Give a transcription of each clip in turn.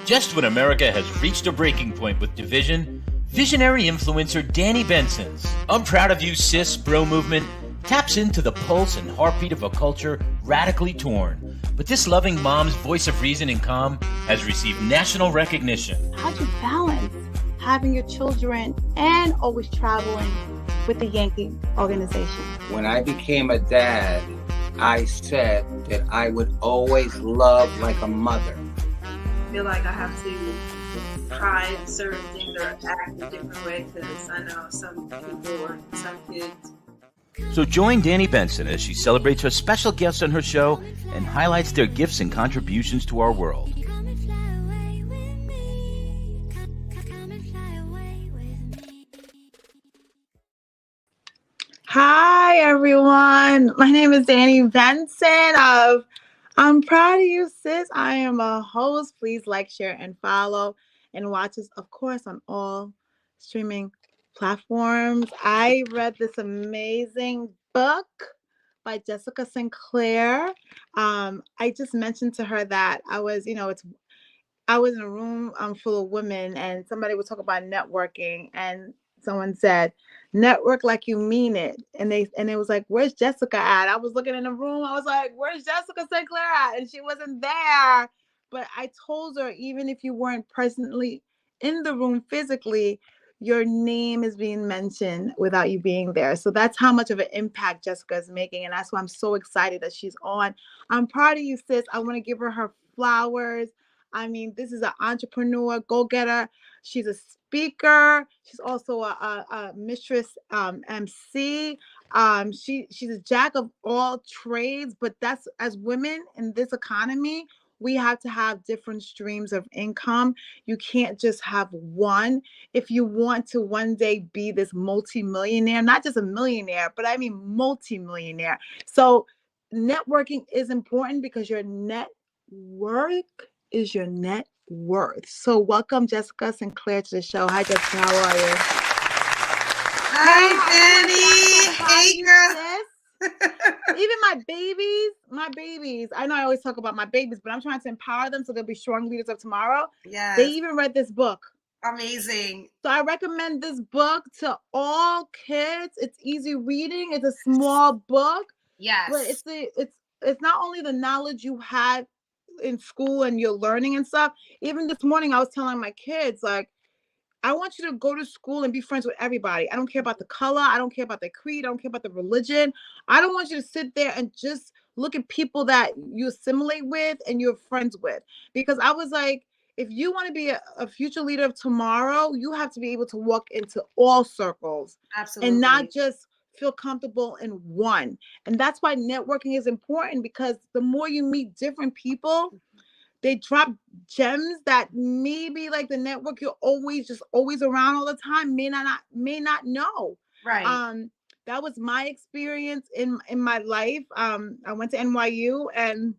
Just when America has reached a breaking point with division, visionary influencer Danni Benson's I'm Proud of You Sis bro movement taps into the pulse and heartbeat of a culture radically torn. But this loving mom's voice of reason and calm has received national recognition. How do you balance having your children and always traveling with the Yankee organization? When I became a dad, I said that I would always love like a mother. I feel like I have to try certain things or act a different way because I know some people or some kids. So join Danni Benson as she celebrates her special guests on her show and highlights their gifts and contributions to our world. Hi, everyone. My name is Danni Benson of I'm Proud of You Sis. I am a host. Please like, share, and follow. And watch us, of course, on all streaming platforms. I read this amazing book by Jessica Sinclair. I just mentioned to her that I was in a room full of women, and somebody was talking about networking, and someone said, "Network like you mean it." And it was like, "Where's Jessica at?" I was looking in the room. I was like, "Where's Jessica Sinclair at?" And she wasn't there. But I told her, even if you weren't presently in the room physically, your name is being mentioned without you being there. So that's how much of an impact Jessica is making. And that's why I'm so excited that she's on. I'm proud of you, sis. I want to give her flowers. I mean, this is an entrepreneur, go-getter. She's a speaker. She's also a mistress MC. She's a jack of all trades, but that's, as women in this economy, we have to have different streams of income. You can't just have one. If you want to one day be this multimillionaire, not just a millionaire, but I mean multimillionaire. So networking is important because your net worth is your net worth. So welcome Jessica Sinclair to the show. Hi Jessica, how are you? Hi Danni. Hey girl. Even my babies, I know I always talk about my babies, but I'm trying to empower them so they'll be strong leaders of tomorrow. Yes. They even read this book. Amazing. So I recommend this book to all kids. It's easy reading. It's a small book. Yes. But it's not only the knowledge you have in school and you're learning and stuff. Even this morning I was telling my kids, like, I want you to go to school and be friends with everybody. I don't care about the color. I don't care about the creed. I don't care about the religion. I don't want you to sit there and just look at people that you assimilate with and you're friends with. Because I was like, if you want to be a future leader of tomorrow, you have to be able to walk into all circles. Absolutely. And not just feel comfortable in one. And that's why networking is important, because the more you meet different people, they drop gems that maybe like the network you're always around all the time may not know. Right. That was my experience in my life. I went to NYU, and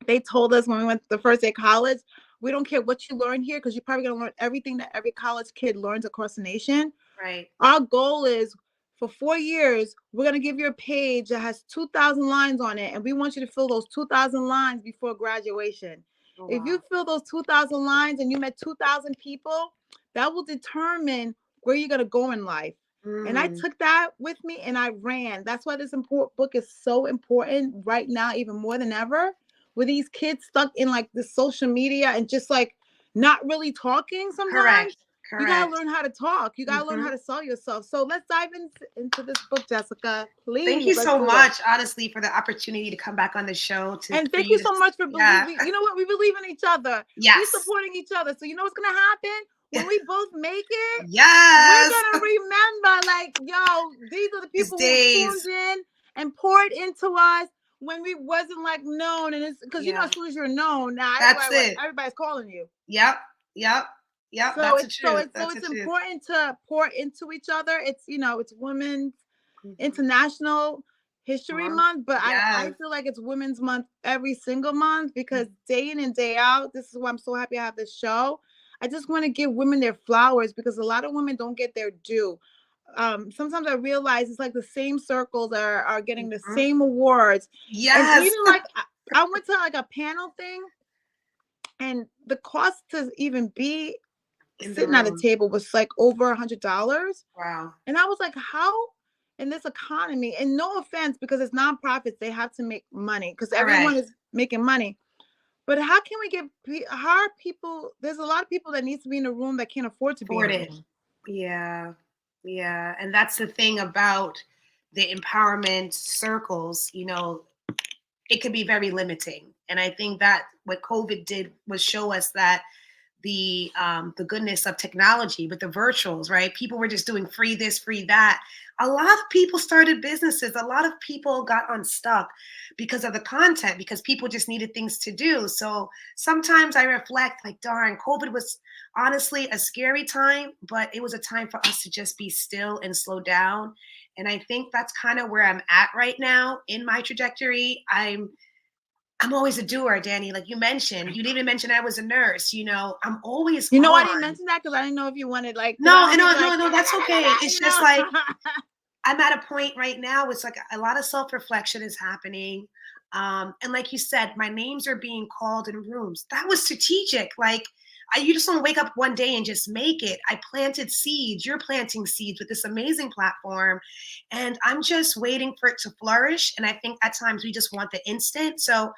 they told us when we went the first day of college, we don't care what you learn here, because you're probably going to learn everything that every college kid learns across the nation. Right. Our goal is, for 4 years, we're going to give you a page that has 2,000 lines on it, and we want you to fill those 2,000 lines before graduation. Oh, if you fill those 2,000 lines and you met 2,000 people, that will determine where you're going to go in life. And I took that with me and I ran. That's why this book is so important right now, even more than ever, with these kids stuck in like the social media and just like not really talking sometimes. Correct. You got to learn how to talk. You got to learn how to sell yourself. So let's dive into this book, Jessica. Please. Thank you so much, honestly, for the opportunity to come back on the show. And thank you so much for believing. You know what? We believe in each other. Yes. We're supporting each other. So you know what's going to happen? When we both make it, yes, we're going to remember, like, yo, these are the people who tuned in and poured into us when we wasn't like known. And it's because, you know, as soon as you're known, now everybody's calling you. Yep. So it's important to pour into each other. It's, you know, it's Women's International History Month, but I feel like it's Women's Month every single month, because day in and day out, this is why I'm so happy I have this show. I just want to give women their flowers, because a lot of women don't get their due. Sometimes I realize it's like the same circles are getting the same awards. Yes. And even like I went to like a panel thing, and the cost to even be In the sitting at a room. table was like over $100. Wow. And I was like, how in this economy, and no offense, because it's nonprofits, they have to make money because everyone Correct. is making money. But how can we get, how are people, there's a lot of people that needs to be in a room that can't afford to be in Afford a it. room. Yeah. Yeah. And that's the thing about the empowerment circles, you know, it could be very limiting. And I think that what COVID did was show us that the goodness of technology with the virtuals, right? People were just doing free this, free that. A lot of people started businesses. A lot of people got unstuck because of the content, because people just needed things to do. So sometimes I reflect like, darn, COVID was honestly a scary time, but it was a time for us to just be still and slow down. And I think that's kind of where I'm at right now in my trajectory. I'm always a doer, Danny. Like you mentioned, you didn't even mention I was a nurse. You know, I'm always You know, I on. didn't mention that because I didn't know if you wanted like. No, I no, like, no, no, that's okay. It's just know? like I'm at a point right now. It's like a lot of self-reflection is happening. And like you said, my names are being called in rooms. That was strategic. Like you just don't wake up one day and just make it. I planted seeds. You're planting seeds with this amazing platform. And I'm just waiting for it to flourish. And I think at times we just want the instant. So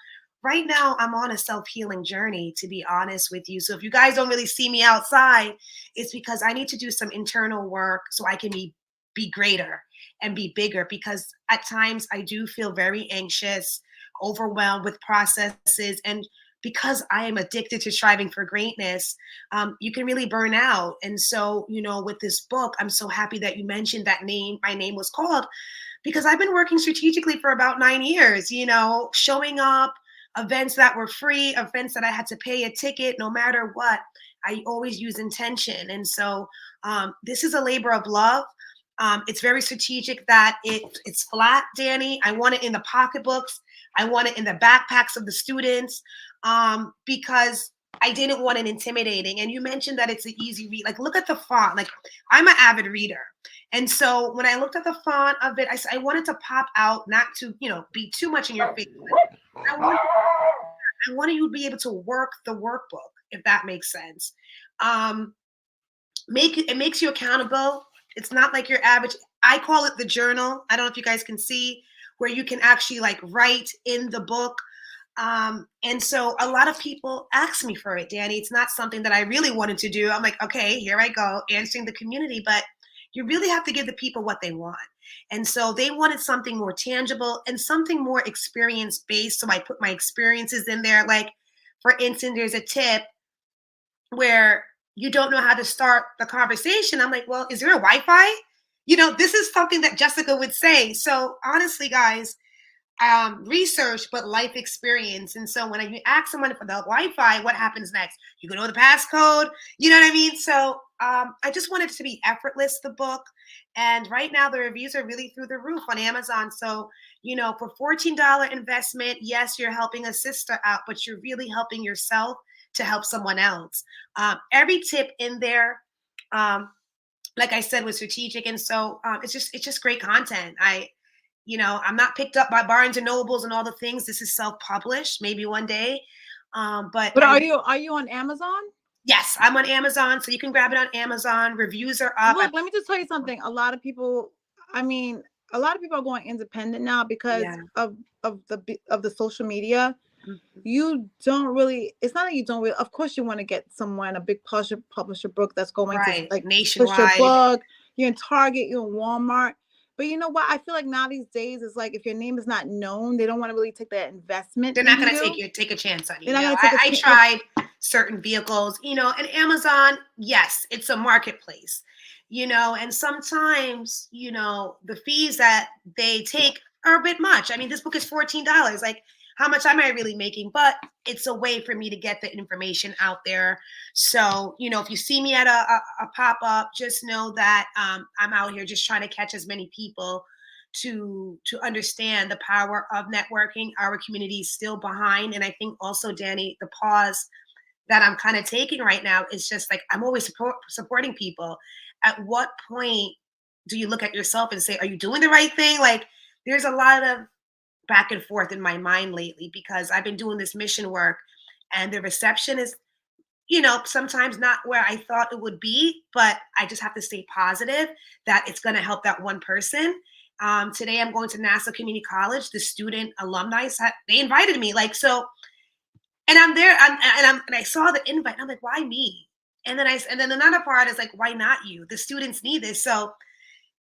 right now I'm on a self-healing journey, to be honest with you. So if you guys don't really see me outside, it's because I need to do some internal work so I can be greater and be bigger, because at times I do feel very anxious, overwhelmed with processes. And because I am addicted to striving for greatness, you can really burn out. And so, you know, with this book, I'm so happy that you mentioned that name. My name was called because I've been working strategically for about 9 years, you know, showing up, events that were free, events that I had to pay a ticket, no matter what. I always use intention. And so this is a labor of love. It's very strategic that it's flat, Danny. I want it in the pocketbooks. I want it in the backpacks of the students, because I didn't want it intimidating. And you mentioned that it's an easy read. Like, look at the font. Like, I'm an avid reader. And so when I looked at the font of it, I wanted to pop out, not to, you know, be too much in your face. I want you to be able to work the workbook, if that makes sense. It makes you accountable. It's not like your average. I call it the journal. I don't know if you guys can see, where you can actually like write in the book. And so a lot of people ask me for it, Danny. It's not something that I really wanted to do. I'm like, okay, here I go, answering the community. But you really have to give the people what they want. And so they wanted something more tangible and something more experience based. So I put my experiences in there. Like, for instance, there's a tip where you don't know how to start the conversation. I'm like, well, is there a Wi-Fi? You know, this is something that Jessica would say. So honestly, guys, research, but life experience. And so when you ask someone for the Wi-Fi, what happens next? You can know the passcode. You know what I mean? So I just wanted it to be effortless, the book. And right now the reviews are really through the roof on Amazon. So, you know, for $14 investment, yes, you're helping a sister out, but you're really helping yourself to help someone else. Every tip in there, like I said, was strategic. And so it's just great content. I'm not picked up by Barnes and Nobles and all the things. This is self-published, maybe one day. But are you on Amazon? Yes, I'm on Amazon, so you can grab it on Amazon. Reviews are up. Look, let me just tell you something. A lot of people are going independent now because of the social media. Mm-hmm. You don't really, it's not that you don't really, of course you want to get someone, a big publisher book that's going to like nationwide. Push your book. You're in Target, you're in Walmart. But you know what? I feel like now these days it's like, if your name is not known, they don't want to really take that investment. They're not going to take a chance on you. I tried certain vehicles, and Amazon, yes, it's a marketplace, and sometimes, the fees that they take are a bit much. I mean, this book is $14. Like, how much am I really making? But it's a way for me to get the information out there. So, if you see me at a pop-up, just know that I'm out here just trying to catch as many people to understand the power of networking. Our community is still behind. And I think also, Danny, the pause that I'm kind of taking right now is just like, I'm always supporting people. At what point do you look at yourself and say, are you doing the right thing? Like, there's a lot of back and forth in my mind lately, because I've been doing this mission work and the reception is, sometimes not where I thought it would be, but I just have to stay positive that it's going to help that one person. Today I'm going to Nassau Community College. The student alumni, they invited me, like, so, and I'm there, and I saw the invite. And I'm like, why me? And then another part is like, why not you? The students need this. So, as an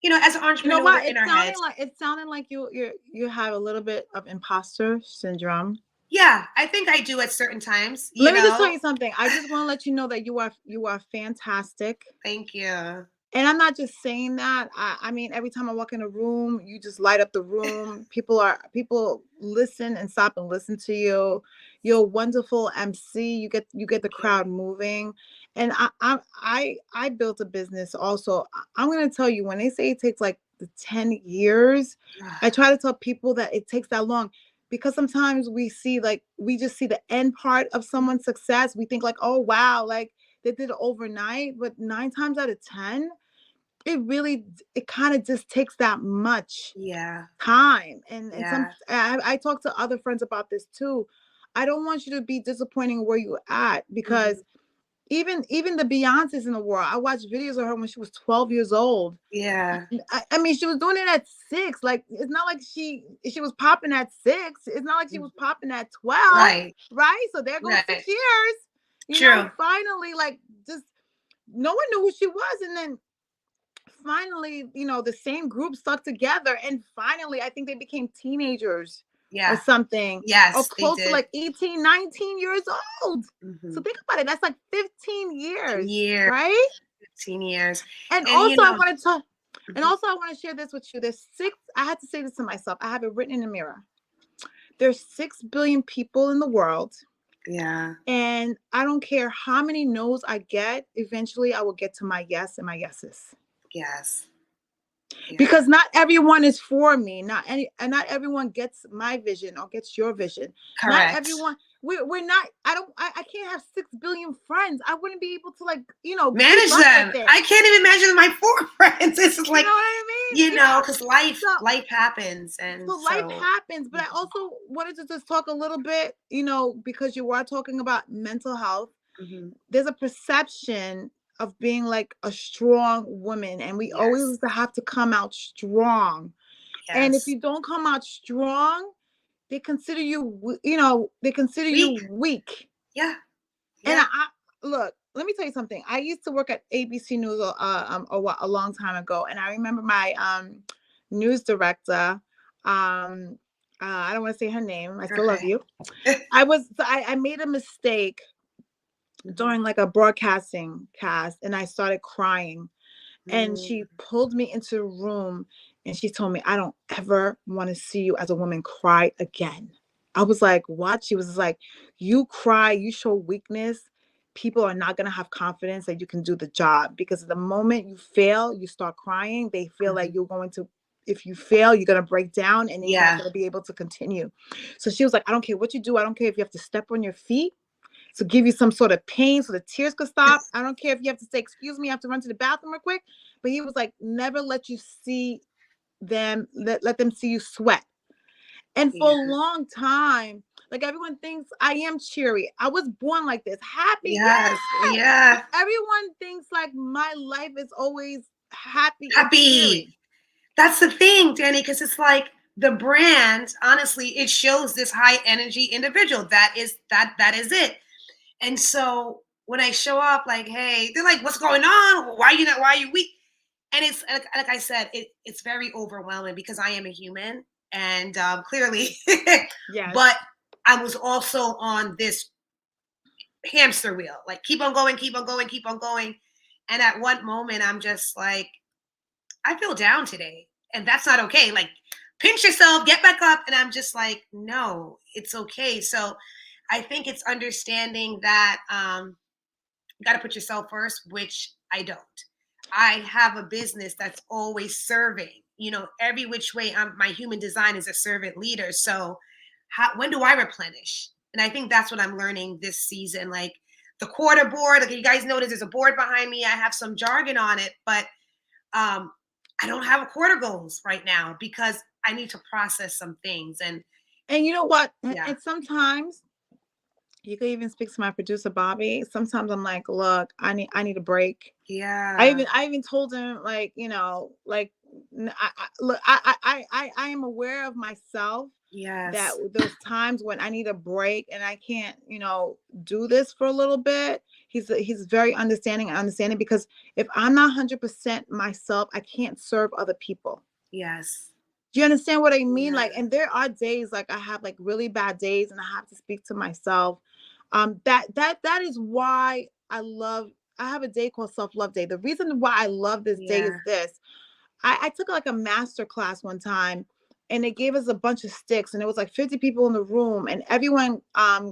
You know entrepreneur, what? we're in our heads. It sounded like you have a little bit of imposter syndrome. Yeah, I think I do at certain times. Let me just tell you something. I just want to let you know that you are fantastic. Thank you. And I'm not just saying that. I mean, every time I walk in a room, you just light up the room. People listen and stop and listen to you. You're a wonderful MC. You get the crowd moving. And I built a business also. I'm gonna tell you, when they say it takes like the 10 years, I try to tell people that it takes that long. Because sometimes we just see the end part of someone's success. We think like, oh wow, like they did it overnight. But 9 times out of 10, it kind of just takes that much time. And I talk to other friends about this too. I don't want you to be disappointing where you're at, because even the Beyonce's in the world. I watched videos of her when she was 12 years old. Yeah. I mean, she was doing it at 6. Like, it's not like she was popping at 6. It's not like she was popping at 12. Right? So there goes 6 years. You know, finally, like, just no one knew who she was. And then finally, the same group stuck together. And finally, I think they became teenagers. Or something. Yes. Or close to like 18, 19 years old. So think about it. That's like 15 years. Right? 15 years. And also, I want to talk. And also, I want to share this with you. I had to say this to myself. I have it written in the mirror. There's 6 billion people in the world. Yeah. And I don't care how many no's I get. Eventually, I will get to my yes and my yeses. Yes. Yeah. Because not everyone is for me. Not everyone gets my vision or gets your vision. Correct. Not everyone. We're not. I can't have 6 billion friends. I wouldn't be able to manage them. I can't even imagine my 4 friends. This is like, you know what I mean? Because life happens, and so life happens. But I also wanted to just talk a little bit, because you are talking about mental health. There's a perception of being like a strong woman, and we always have to come out strong. And if you don't come out strong, they consider you, you weak. Yeah. And I look, let me tell you something. I used to work at ABC News a long time ago, and I remember my news director. I don't want to say her name. I still love you. I made a mistake during like a broadcasting cast, and I started crying. And she pulled me into a room and she told me, I don't ever want to see you as a woman cry again. I was like, what? She was like, you cry, you show weakness. People are not going to have confidence that you can do the job, because the moment you fail, you start crying. They feel like you're going to, if you fail, you're going to break down and you're not going to be able to continue. So she was like, I don't care what you do. I don't care if you have to step on your feet to give you some sort of pain so the tears could stop. I don't care if you have to say, excuse me, I have to run to the bathroom real quick. But he was like, never let you see them, let them see you sweat. And for a long time, like, everyone thinks I am cheery. I was born like this, happy. Yes. Yeah. Everyone thinks like my life is always happy. That's the thing, Danni, because it's like the brand, honestly, it shows this high energy individual. That is it. And so when I show up, like, hey, they're like, what's going on? Why are you weak? And it's like I said, it's very overwhelming, because I am a human, and clearly, but I was also on this hamster wheel, like, keep on going, keep on going, keep on going. And at one moment, I'm just like, I feel down today, and that's not okay. Like, pinch yourself, get back up. And I'm just like, no, it's okay. So I think it's understanding that you got to put yourself first, which I don't. I have a business that's always serving, every which way. My human design is a servant leader. So when do I replenish? And I think that's what I'm learning this season. Like, the quarter board, like, you guys notice there's a board behind me. I have some jargon on it, but I don't have a quarter goals right now, because I need to process some things. And you know what? And sometimes You could even speak to my producer, Bobby. Sometimes I'm like, look, I need a break. Yeah. I even told him, like, you know, like, look, I am aware of myself, that Yes. there's times when I need a break and I can't, you know, do this for a little bit. He's very understanding because if I'm not 100% myself, I can't serve other people. Yes. Do you understand what I mean? Yeah. Like, and there are days like I have like really bad days and I have to speak to myself. That is why I have a day called self-love day. The reason why I love this day is Yeah. this. I took like a master class one time and they gave us a bunch of sticks and it was like 50 people in the room and everyone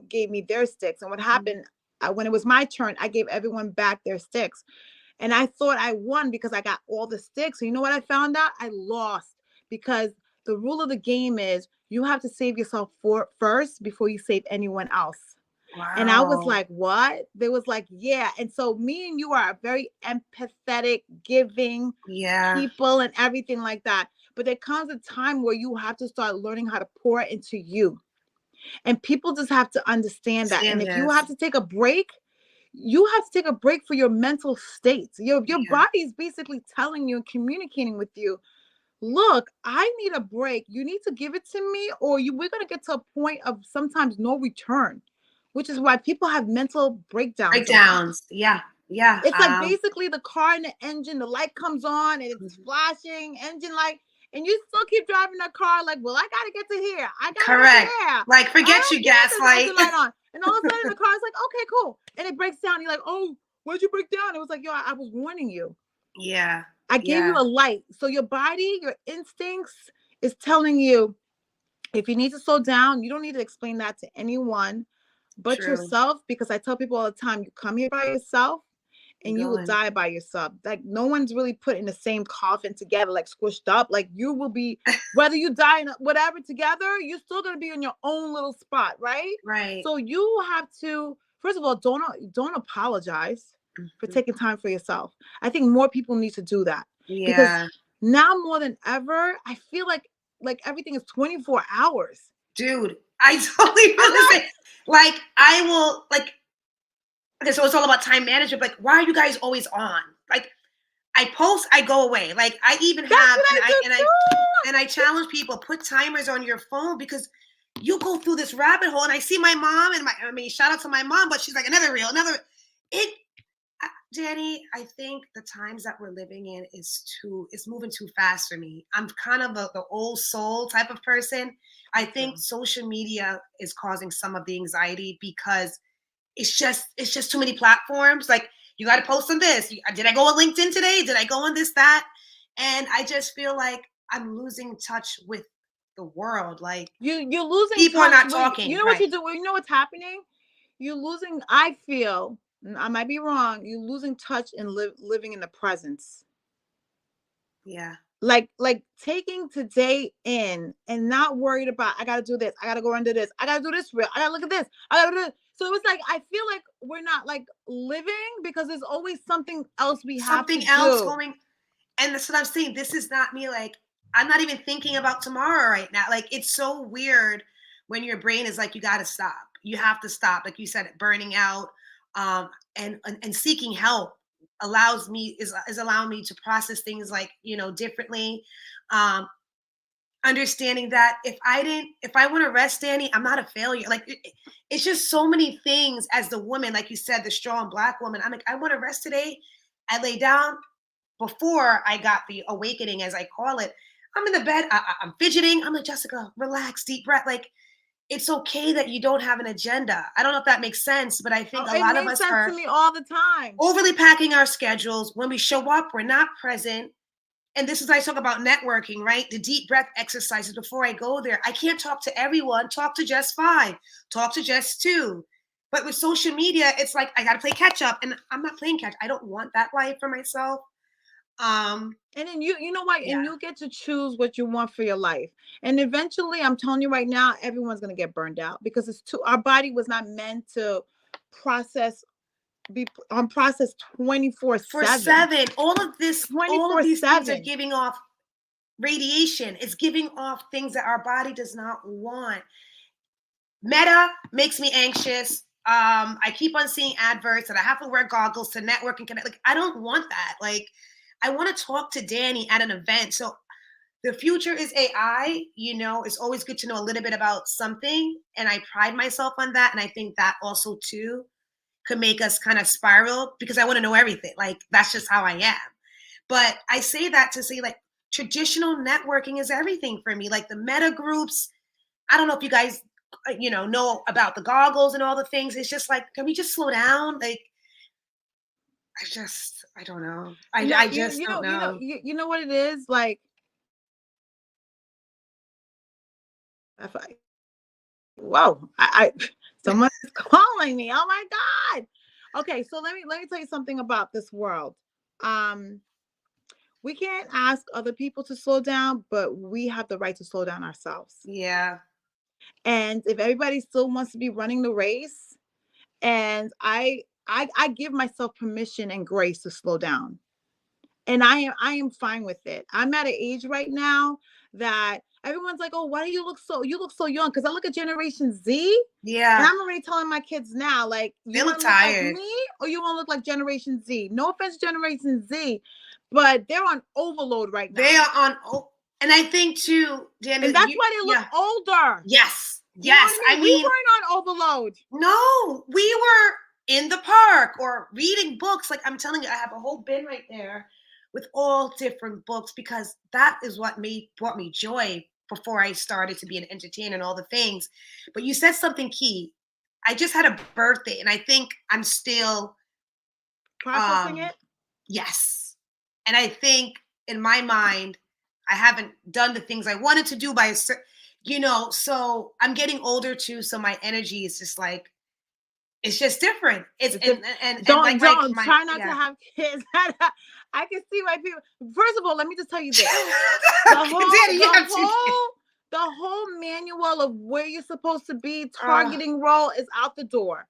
gave me their sticks. And what happened when it was my turn, I gave everyone back their sticks. And I thought I won because I got all the sticks. So you know what I found out? I lost because the rule of the game is you have to save yourself first before you save anyone else. And I was Wow. like, what? They was like, yeah. And so me and you are very empathetic, giving Yeah. people and everything like that. But there comes a time where you have to start learning how to pour into you. And people just have to understand that. And Stand if you this. have to take a break, you have to take a break for your mental state. Your Yeah. body is basically telling you and communicating with you, look, I need a break. You need to give it to me, or we're gonna get to a point of sometimes no return, which is why people have mental breakdowns sometimes. Breakdowns. Yeah. Yeah. It's like basically the car and the engine, the light comes on and it's Mhm. flashing, engine light, and you still keep driving that car like, well, I gotta get to here. I gotta get to Correct. there. Like, I forget don't you, care if there's gaslight. engine light on. And all of a sudden the car's like, okay, cool. And it breaks down. You're like, oh, why'd you break down? It was like, yo, I was warning you. Yeah. I gave you Yeah. a light. So your body, your instincts is telling you if you need to slow down, you don't need to explain that to anyone but True. yourself. Because I tell people all the time, you come here by yourself You're and you will going. die by yourself. Like no one's really put in the same coffin together, like squished up. Like you will be, whether you die in whatever together, you're still gonna be in your own little spot, right? Right. So you have to, first of all, don't apologize for Mhm. taking time for yourself. I think more people need to do that because Yeah. now more than ever, I feel like everything is 24 hours. Dude, I totally feel the same. Like, I will, like, okay, so it's all about time management. Like, why are you guys always on? Like, I post, I go away. Like, I even That's have, what and I I do and I too. and I challenge people, put timers on your phone because you go through this rabbit hole. And I see my mom, and shout out to my mom, but she's like, another reel, another. It, Danni, I think the times that we're living in it's moving too fast for me. I'm kind of the old soul type of person. I think social media is causing some of the anxiety because it's just too many platforms. Like, you got to post on this. Did I go on LinkedIn today? Did I go on this, that? And I just feel like I'm losing touch with the world. Like, You're losing people are touch not with, talking. you know what Right. you do, you know what's happening? You're losing, I feel, I might be wrong, you're losing touch and living in the presence. Yeah. Like taking today in and not worried about, I gotta do this, I gotta go under this, I gotta do this real, I gotta look at this, I gotta do this. So it was like I feel like we're not like living because there's always something else we have to Something else do. going. And that's what I'm saying. This is not me. Like, I'm not even thinking about tomorrow right now. Like, it's so weird when your brain is like, you got to stop. You have to stop. Like you said, burning out, and seeking help is allowing me to process things like, differently. Um, Understanding that if I want to rest, Danni, I'm not a failure. Like, it's just so many things as the woman, like you said, the strong Black woman. I'm like, I want to rest today. I lay down. Before I got the awakening, as I call it, I'm in the bed, I'm fidgeting. I'm like, Jessica, relax, deep breath. Like, it's okay that you don't have an agenda. I don't know if that makes sense, but I think a It lot of makes us sense to are me all the time. overly packing our schedules. When we show up, we're not present. And this is why I talk about networking, right? The deep breath exercises before I go there. I can't talk to everyone. Talk to just 5. Talk to just 2. But with social media, it's like I got to play catch up, and I'm not playing catch. I don't want that life for myself. And then you know what? Yeah. And you get to choose what you want for your life. And eventually, I'm telling you right now, everyone's gonna get burned out because our body was not meant to be on process 24/7. All of these things are 24/7. giving off radiation. It's giving off things that our body does not want. Meta makes me anxious. I keep on seeing adverts that I have to wear goggles to network and connect. Like, I don't want that. Like, I want to talk to Danni at an event. So the future is AI. It's always good to know a little bit about something. And I pride myself on that. And I think that also, too, could make us kind of spiral because I want to know everything. Like, that's just how I am. But I say that to say, like, traditional networking is everything for me. Like the meta groups. I don't know if you guys, know about the goggles and all the things. It's just like, can we just slow down? Like, I don't know. I just don't know. You know what it is? Like, whoa, someone's calling me. Oh my God. Okay, so let me tell you something about this world. We can't ask other people to slow down, but we have the right to slow down ourselves. Yeah. And if everybody still wants to be running the race, and I give myself permission and grace to slow down. And I am fine with it. I'm at an age right now that everyone's like, "Oh, why do you look so young?" Because I look at Generation Z, Yeah. and I'm already telling my kids now, like, you want to look like me or you want to look like Generation Z? No offense, Generation Z, but they're on overload right now. They are on, and I think too, Danni, and that's why they look older. Yes, yes. I mean, we weren't on overload. No, we were in the park or reading books. Like, I'm telling you, I have a whole bin right there with all different books because that is what brought me joy before I started to be an entertainer and all the things. But you said something key. I just had a birthday, and I think I'm still processing it. Yes, and I think in my mind, I haven't done the things I wanted to do by a certain, So I'm getting older too. So my energy is just like, it's just different. It's don't try not to have kids. I can see why people. First of all, let me just tell you this: the whole manual of where you're supposed to be, targeting role is out the door.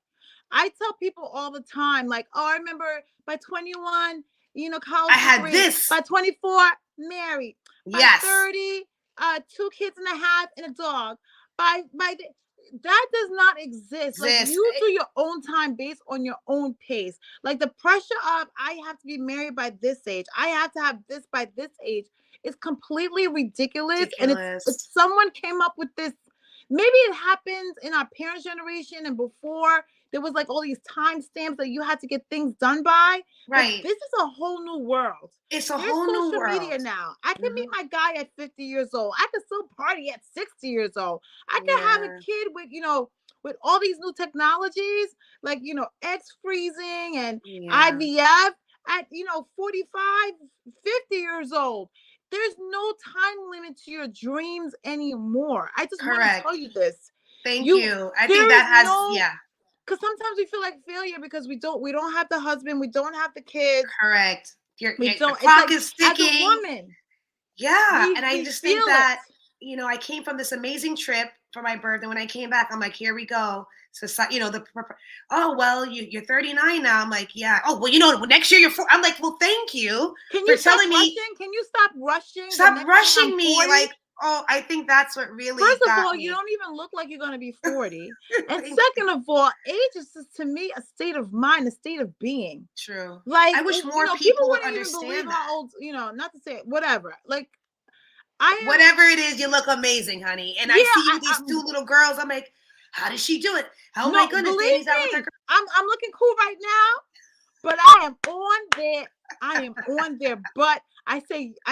I tell people all the time, like, "Oh, I remember by 21, college. I had this. By 24, married. By 30, 2 kids and a half and a dog. That does not exist. Like, you do your own time based on your own pace. Like, the pressure of I have to be married by this age, I have to have this by this age is completely ridiculous. And if someone came up with this, maybe it happened in our parents' generation and before. There was like all these timestamps that you had to get things done by. Right. But this is a whole new world. It's a whole new world. Social media now. I can meet my guy at 50 years old. I can still party at 60 years old. I can have a kid with, with all these new technologies, like, egg freezing and IVF at, 45, 50 years old. There's no time limit to your dreams anymore. I just want to tell you this. Thank you. I think that has, because sometimes we feel like failure because we don't have the husband, we don't have the kids. Correct. The clock is ticking. As a woman. Yeah, and I just think that, I came from this amazing trip for my birthday. When I came back, I'm like, here we go. So, you're 39 now. I'm like, yeah. Oh, well, next year you're 4. I'm like, well, thank you for telling me. Can you stop rushing? Stop rushing me. Like, oh, I think that's what really. First of all, you don't even look like you're going to be 40. And second of all, age is just, to me, a state of mind, a state of being. True. Like, I wish more people would understand even believe that. How old, not to say it, whatever. Like, whatever it is, you look amazing, honey. And I see you with these 2 little girls. I'm like, how does she do it? Oh my goodness, believe me, I'm looking cool right now, but I am on there. But I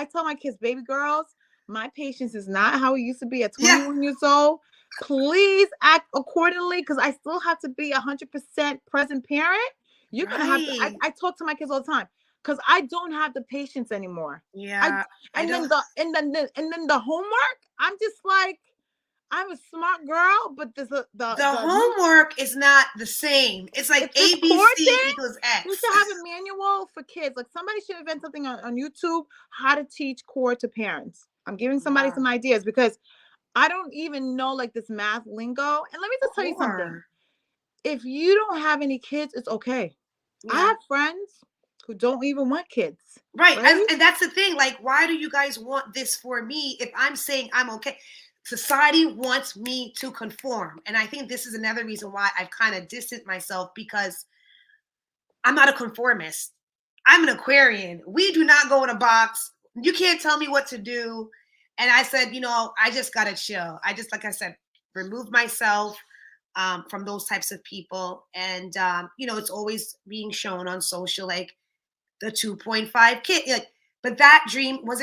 tell my kids, baby girls, my patience is not how it used to be at 21 years old. Please act accordingly, because I still have to be 100% present parent. You're gonna have to. I talk to my kids all the time because I don't have the patience anymore. Yeah. Then the homework. I'm just like, I'm a smart girl, but the homework is not the same. It's like ABC equals X. We should have a manual for kids. Like, somebody should invent something on YouTube, how to teach core to parents. I'm giving somebody some ideas because I don't even know like this math lingo. And let me just tell you something. If you don't have any kids, it's okay. Yeah. I have friends who don't even want kids. Right. And that's the thing. Like, why do you guys want this for me if I'm saying I'm okay? society wants me to conform. And I think this is another reason why I've kind of distanced myself, because I'm not a conformist. I'm an Aquarian. We do not go in a box. You can't tell me what to do. And I said, I just got to chill. I just, like I said, remove myself from those types of people. And, it's always being shown on social, like the 2.5 kid. Like, but that dream, is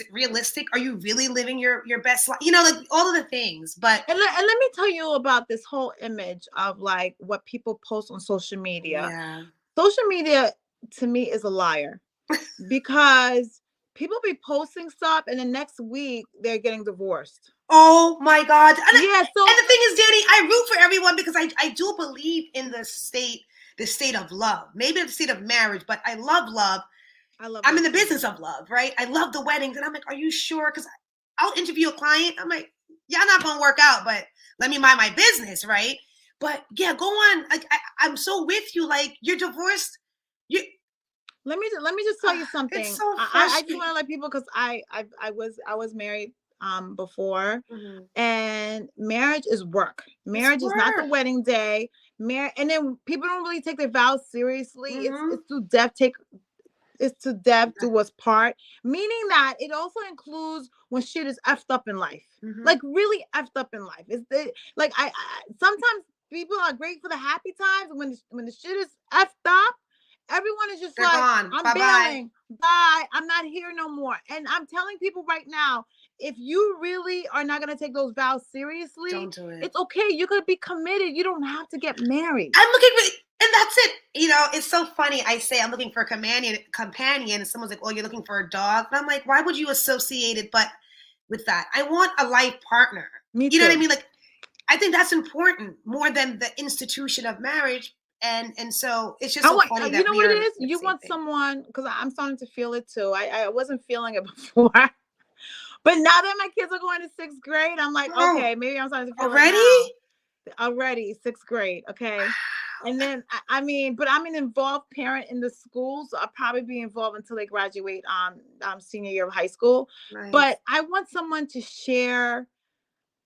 it realistic? Are you really living your best life? Like all of the things. But and let me tell you about this whole image of like what people post on social media. yeah. Social media to me is a liar, because people be posting stuff and the next week they're getting divorced. Oh my God. And yeah. and the thing is, Danni, I root for everyone, because I do believe in the state of love, maybe the state of marriage, but I love love. I'm in the business of love, right? I love the weddings. And I'm like, are you sure? Because I'll interview a client. I'm like, y'all not going to work out, but let me mind my business, right? But yeah, go on. Like, I'm so with you. Like, you're divorced. Let me just tell you something. It's so I just want to let people, because I was married before, and marriage is work. Marriage is not the wedding day. And then people don't really take their vows seriously. It's to death do us part, meaning that it also includes when shit is effed up in life, like really effed up in life. Like I sometimes people are great for the happy times, when the shit is effed up, everyone is just gone. I'm bailing. Bye. I'm not here no more. And I'm telling people right now, if you really are not going to take those vows seriously, don't do it. It's okay. You could be committed. You don't have to get married. I'm looking for, and that's it. It's so funny. I say I'm looking for a companion, and someone's like, oh, you're looking for a dog. And I'm like, why would you associate it with that? I want a life partner. Me too. You know what I mean? Like, I think that's important more than the institution of marriage. And so it's just so funny that what it is? You want someone, because I'm starting to feel it too. I wasn't feeling it before. But now that my kids are going to 6th grade, I'm like, okay, maybe I'm starting to feel it now. Already 6th grade, okay. And then but I'm an involved parent in the school, so I'll probably be involved until they graduate senior year of high school. Nice. But I want someone to share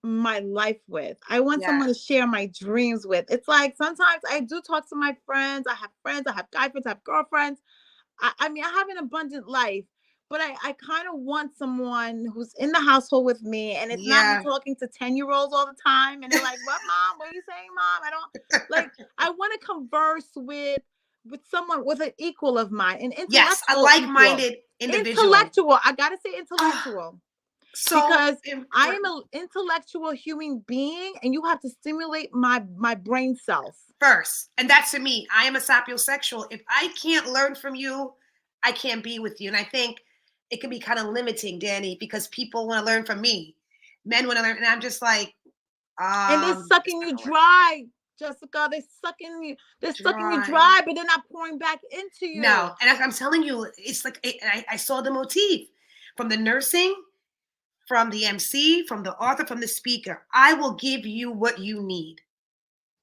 my life with. I want someone to share my dreams with. It's like sometimes I do talk to my friends. I have guy friends, I have girlfriends. I have an abundant life, but I kind of want someone who's in the household with me, and it's not me talking to 10-year-olds all the time, and they're like, what, Mom? What are you saying, Mom? I don't like, I want to converse with someone, with an equal of mine, an intellectual. Yes, a like-minded individual. Intellectual. I gotta say intellectual. So because important. I am an intellectual human being, and you have to stimulate my brain cells first. And that's to me. I am a sapiosexual. If I can't learn from you, I can't be with you. And I think it can be kind of limiting, Danni, because people want to learn from me. Men want to learn, and I'm just like, and they're sucking you dry, Jessica. They're sucking you dry, but they're not pouring back into you. No, and I'm telling you, it's like I saw the motif from the nursing, from the MC, from the author, from the speaker. I will give you what you need.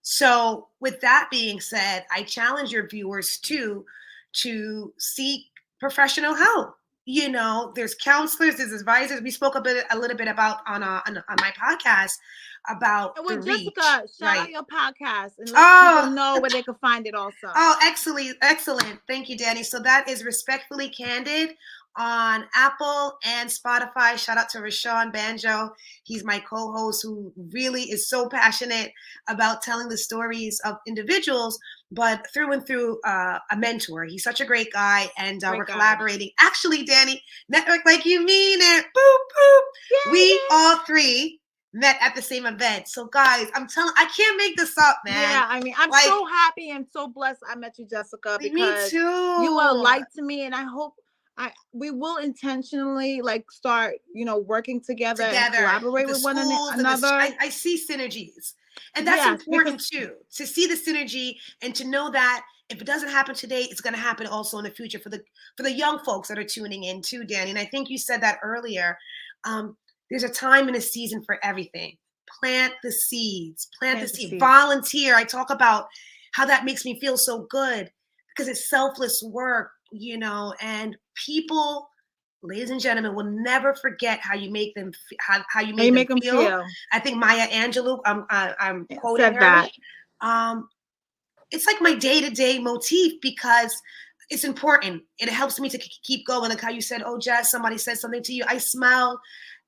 So with that being said, I challenge your viewers to seek professional help. There's counselors, there's advisors. We spoke a little bit about on my podcast about the reach. Jessica, shout out your podcast and let people know where they can find it also. Oh, excellent. Thank you, Danni. So that is Respectfully Candid on Apple and Spotify. Shout out to Rashawn Banjo. He's my co-host who really is so passionate about telling the stories of individuals, but through and through a mentor. He's such a great guy, and we're collaborating. Actually, Danni, Network Like You Mean It. Boop, boop. We all three met at the same event. So guys, I can't make this up, man. Yeah, I'm so happy and so blessed I met you, Jessica, because me too. You are a light to me, and I hope we will intentionally start, working together and collaborate with one another. I see synergies, and that's important too, to see the synergy and to know that if it doesn't happen today, it's going to happen also in the future for the young folks that are tuning in too, Danni. And I think you said that earlier. There's a time and a season for everything. Plant the seeds. Plant the seed. Volunteer. I talk about how that makes me feel so good because it's selfless work, and people ladies and gentlemen, will never forget how you make them how you How made you them make them feel. feel. I think Maya Angelou, I'm quoting Said her. that. It's like my day-to-day motif because it's important. It helps me to keep going. Like how you said, oh, Jess, somebody said something to you. I smell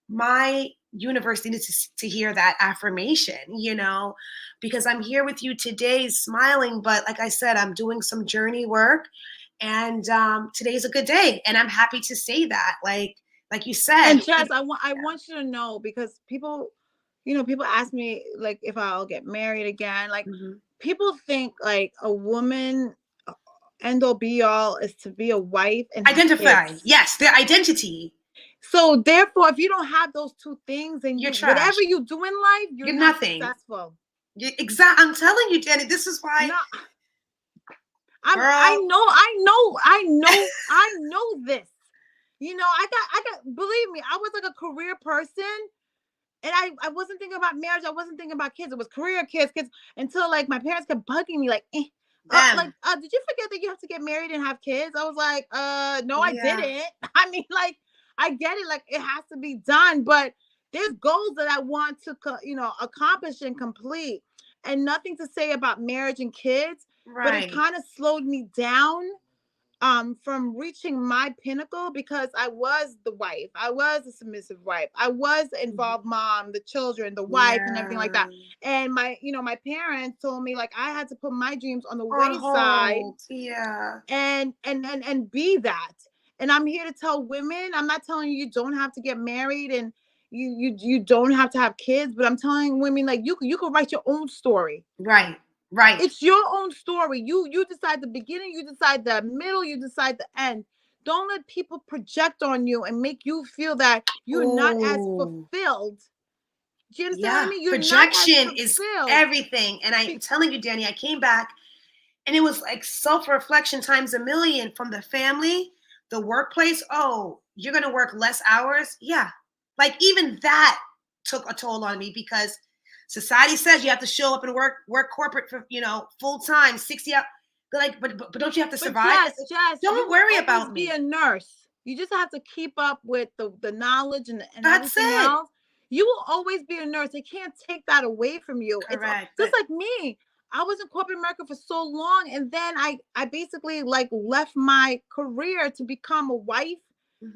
my universe needed to hear that affirmation, you know, because I'm here with you today smiling. But like I said, I'm doing some journey work. And today's a good day. And I'm happy to say that. Like you said. And Jess, I want you to know, because people, people ask me like if I'll get married again. Like people think like a woman end all be all is to be a wife and identify. kids. Yes, their identity. So therefore, if you don't have those two things, then you're whatever you do in life, you're not nothing. Successful. Exactly. I'm telling you, Danni, this is why. No, I know this. I got, believe me, I was like a career person, and I wasn't thinking about marriage. I wasn't thinking about kids. It was career, kids, until like my parents kept bugging me like, did you forget that you have to get married and have kids? I was like, no, I didn't. I mean, like, I get it. Like, it has to be done, but there's goals that I want to, accomplish and complete, and nothing to say about marriage and kids. Right. But it kind of slowed me down from reaching my pinnacle, because I was the wife. I was a submissive wife. I was the involved mom, the children, the wife, and everything like that. And my parents told me like I had to put my dreams on the wayside. Yeah. And be that. And I'm here to tell women, I'm not telling you don't have to get married and you don't have to have kids, but I'm telling women like you could write your own story. Right. It's your own story. You decide the beginning, you decide the middle, you decide the end. Don't let people project on you and make you feel that you're not as fulfilled. Do you understand what I mean? You're projection is everything. And I'm telling you, Danni, I came back and it was like self-reflection times a million, from the family, the workplace. Oh, you're going to work less hours? Yeah. Like even that took a toll on me, because society says you have to show up and work corporate for, full time, 60 hours. But don't you have to survive? Jess, don't worry about me. Be a nurse. You just have to keep up with the knowledge and that's everything it. else. You will always be a nurse. They can't take that away from you. Correct. It's just like me. I was in corporate America for so long, and then I basically like left my career to become a wife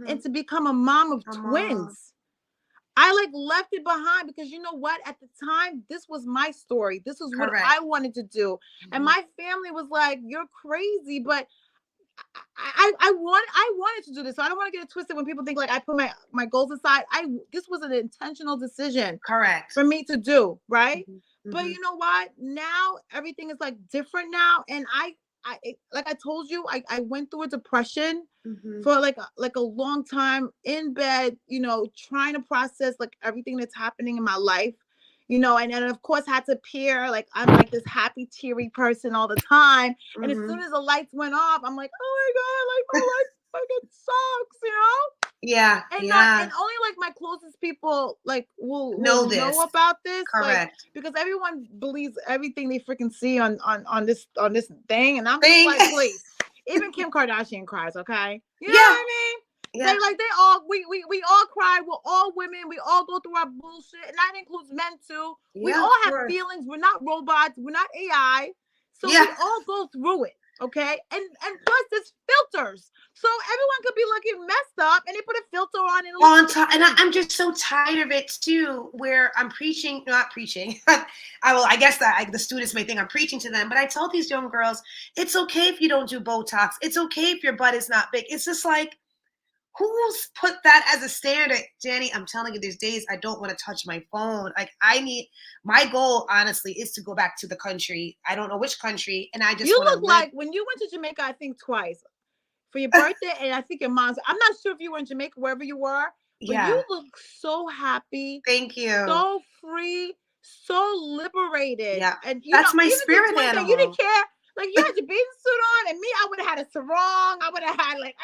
and to become a mom of twins. I like left it behind because you know what? At the time, this was my story. This is what I wanted to do. And my family was like, you're crazy. But I wanted to do this. So I don't want to get it twisted when people think like I put my goals aside. This was an intentional decision. Correct. For me to do, right? But you know what? Now everything is like different now. And I like I told you, I went through a depression for like a long time in bed, trying to process like everything that's happening in my life, and then of course had to appear like I'm like this happy, teary person all the time. And as soon as the lights went off, I'm like, oh my God, like my life fucking sucks, Yeah. And only like my closest people like will know about this. Correct. Like, because everyone believes everything they freaking see on this thing. And I'm just like, please. Even Kim Kardashian cries, okay? You know what I mean? Yeah. We all cry. We're all women. We all go through our bullshit. And that includes men too. We all have feelings. We're not robots. We're not AI. So we all go through it. Okay. And plus there's filters. So everyone could be looking messed up and they put a filter on it. And I'm just so tired of it too, where I'm not preaching. I guess that the students may think I'm preaching to them, but I tell these young girls, it's okay if you don't do Botox. It's okay if your butt is not big. It's just like, who's put that as a standard? Danni, I'm telling you, there's days I don't want to touch my phone. Like my goal, honestly, is to go back to the country. I don't know which country. And I just look like when you went to Jamaica, I think twice for your birthday. And I think your mom's, I'm not sure if you were in Jamaica, wherever you were, but you look so happy. Thank you. So free, so liberated. Yeah. And that's my spirit animal. You didn't care. Like you had your bathing suit on, and me, I would have had a sarong. I would have had like,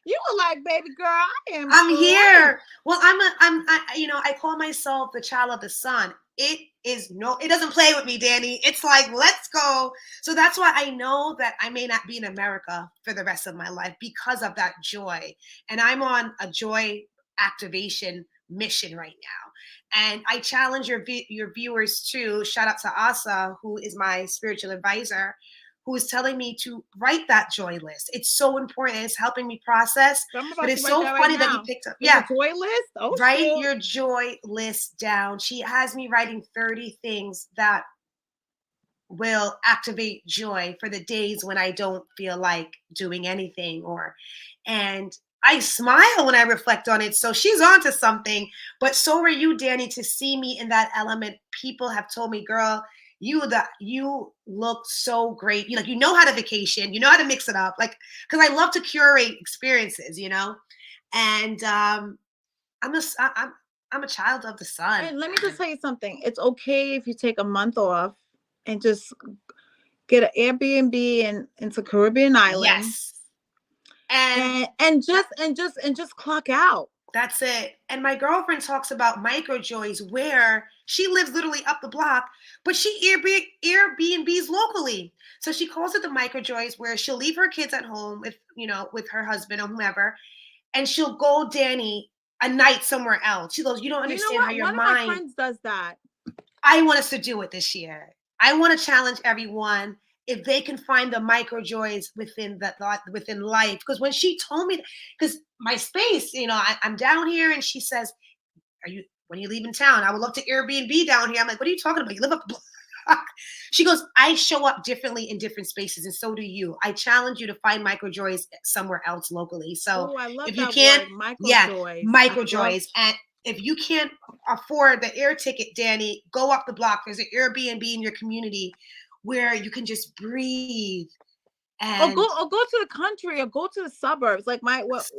you were like, baby girl, I'm here. Well, I call myself the child of the sun. it doesn't play with me, Danni. It's like, let's go. So that's why I know that I may not be in America for the rest of my life because of that joy. And I'm on a joy activation mission right now. And I challenge your viewers too. Shout out to Asa, who is my spiritual advisor, who is telling me to write that joy list. It's so important. It's helping me process. But it's so funny that you picked up. Yeah. Joy list? Oh, write your joy list down. She has me writing 30 things that will activate joy for the days when I don't feel like doing anything, and I smile when I reflect on it. So she's onto something, but so are you, Danni, to see me in that element. People have told me, girl, you look so great. You know how to vacation, you know how to mix it up. Like, cause I love to curate experiences, and, I'm a child of the sun. And let me just tell you something. It's okay if you take a month off and just get an Airbnb into Caribbean island. Yes. And just clock out. That's it. And my girlfriend talks about micro joys where she lives literally up the block, but she Airbnbs locally. So she calls it the micro joys, where she'll leave her kids at home with her husband or whomever, and she'll go, Danni, a night somewhere else. She goes, you don't understand how your mind. One of my friends does that. I want us to do it this year. I want to challenge everyone if they can find the micro joys within life. Because when she told me, because my space, I'm down here, and she says, when you leave in town, I would love to Airbnb down here. I'm like, what are you talking about? You live up the block. She goes, I show up differently in different spaces, and so do you. I challenge you to find micro joys somewhere else locally. So I love if that you can't, joys. Micro joys. And if you can't afford the air ticket, Danni, go up the block. There's an Airbnb in your community where you can just breathe. And go to the country, or go to the suburbs. Like what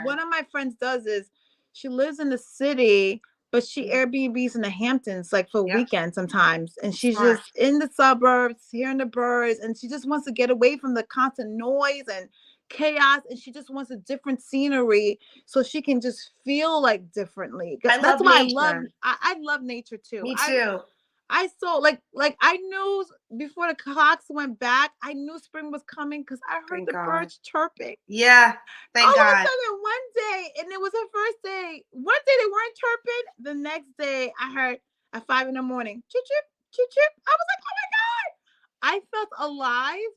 one of my friends does is, she lives in the city, but she Airbnbs in the Hamptons, like for weekends sometimes. And she's just in the suburbs, hearing the birds, and she just wants to get away from the constant noise and chaos, and she just wants a different scenery so she can just feel like differently. That's why I love nature too. Me too. I saw like I knew before the clocks went back, I knew spring was coming because I heard the birds chirping. Yeah, thank God. All of a sudden one day, and it was her first day. One day they weren't chirping. The next day I heard at 5 a.m, chirp, chirp, chirp, chirp. I was like, oh my God. I felt alive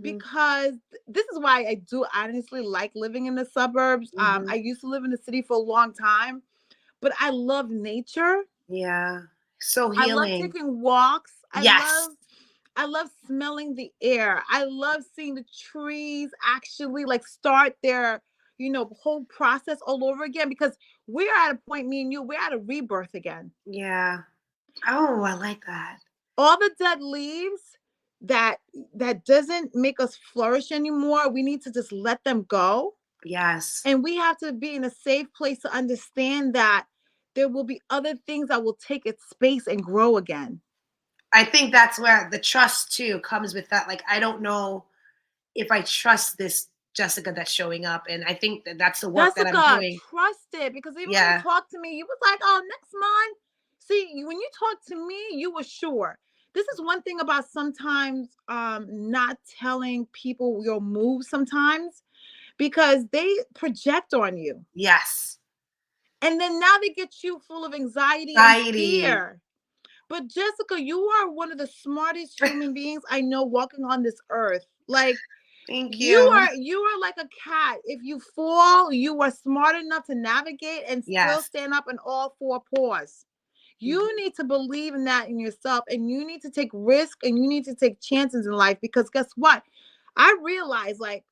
because this is why I do honestly like living in the suburbs. I used to live in the city for a long time, but I love nature. Yeah. So healing. I love taking walks. I love smelling the air. I love seeing the trees actually like start their, whole process all over again, because we're at a point, me and you, we're at a rebirth again. Yeah. Oh, I like that. All the dead leaves that doesn't make us flourish anymore, we need to just let them go. Yes. And we have to be in a safe place to understand that there will be other things that will take its space and grow again. I think that's where the trust too comes with that. Like, I don't know if I trust this Jessica that's showing up. And I think that's the work that I'm doing. Trust it, because even when you talked to me, you was like, oh, next month. See, when you talked to me, you were sure. This is one thing about sometimes not telling people your moves sometimes, because they project on you. Yes. And then now they get you full of anxiety and fear. But Jessica, you are one of the smartest human beings I know walking on this earth. Like, thank you. You are like a cat. If you fall, you are smart enough to navigate and still stand up on all four paws. You need to believe in that in yourself, and you need to take risks, and you need to take chances in life, because guess what? I realize, like,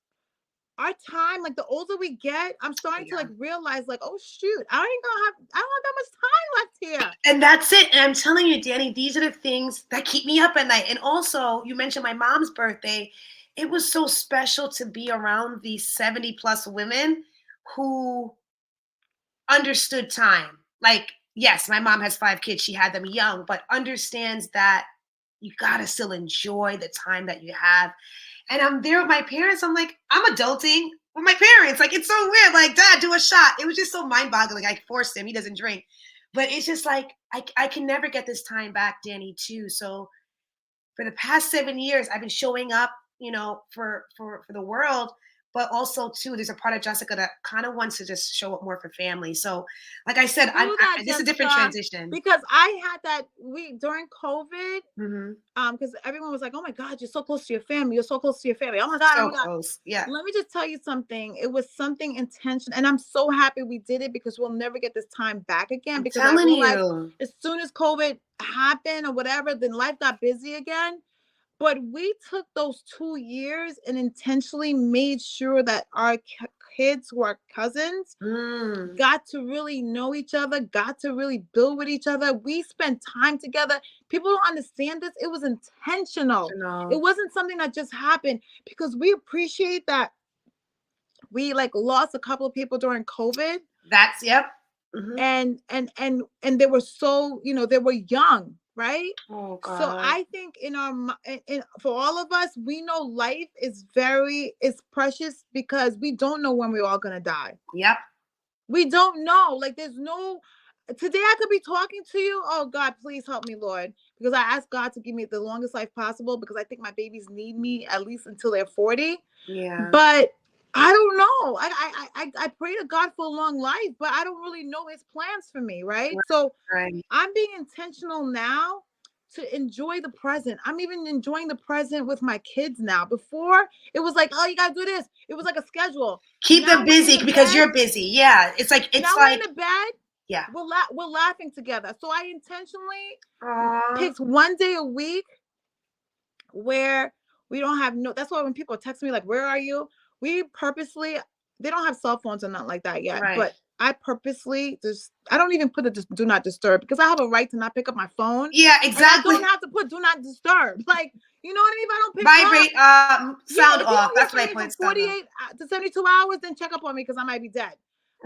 our time, like the older we get, I'm starting to like realize, like, oh shoot, I don't have that much time left here. And that's it. And I'm telling you, Danni, these are the things that keep me up at night. And also, you mentioned my mom's birthday. It was so special to be around these 70 plus women who understood time. Like, yes, my mom has 5 kids. She had them young, but understands that you gotta still enjoy the time that you have. And I'm there with my parents. I'm like, I'm adulting with my parents. Like, it's so weird. Like, Dad, do a shot. It was just so mind-boggling. I forced him. He doesn't drink. But it's just like I can never get this time back, Danni, too. So for the past 7 years, I've been showing up, for the world, but also too, there's a part of Jessica that kind of wants to just show up more for family. So, like I said, Do that, this is a different Jessica, transition. because I had that during COVID, Mm-hmm. because everyone was like, "Oh my God, you're so close to your family. You're so close to your family. Oh my God, oh So my God." close. Yeah. Let me just tell you something. It was something intentional, and I'm so happy we did it because we'll never get this time back again. I'm Because I telling realized you. as soon as COVID happened or whatever, then life got busy again. But we took those 2 years and intentionally made sure that our kids who are cousins Mm. got to really know each other, got to really build with each other. We spent time together. People don't understand this. It was intentional. It wasn't something that just happened, because we appreciate that we like lost a couple of people during COVID. That's yep. Mm-hmm. And they were so, they were young, right? Oh God. So I think for all of us, we know life is precious because we don't know when we're all gonna die. Yep. We don't know. Like today I could be talking to you. Oh God, please help me, Lord. Because I asked God to give me the longest life possible, because I think my babies need me at least until they're 40. Yeah. But I don't know. I pray to God for a long life, but I don't really know his plans for me, right? So I'm being intentional now to enjoy the present. I'm even enjoying the present with my kids now. Before, it was like, oh, you gotta do this. It was like a schedule. Keep them busy because you're busy. Yeah. It's like we're in the bed. Yeah. We're laughing together. So I intentionally picked one day a week where we don't have that's why when people text me like, where are you? We purposely, they don't have cell phones or nothing like that yet. Right. But I purposely I don't even put the do not disturb, because I have a right to not pick up my phone. Yeah, exactly. And I don't have to put do not disturb. Like, you know what I mean? If I don't pick vibrate, sound off. That's what I put. 48 to 72 hours, then check up on me, because I might be dead.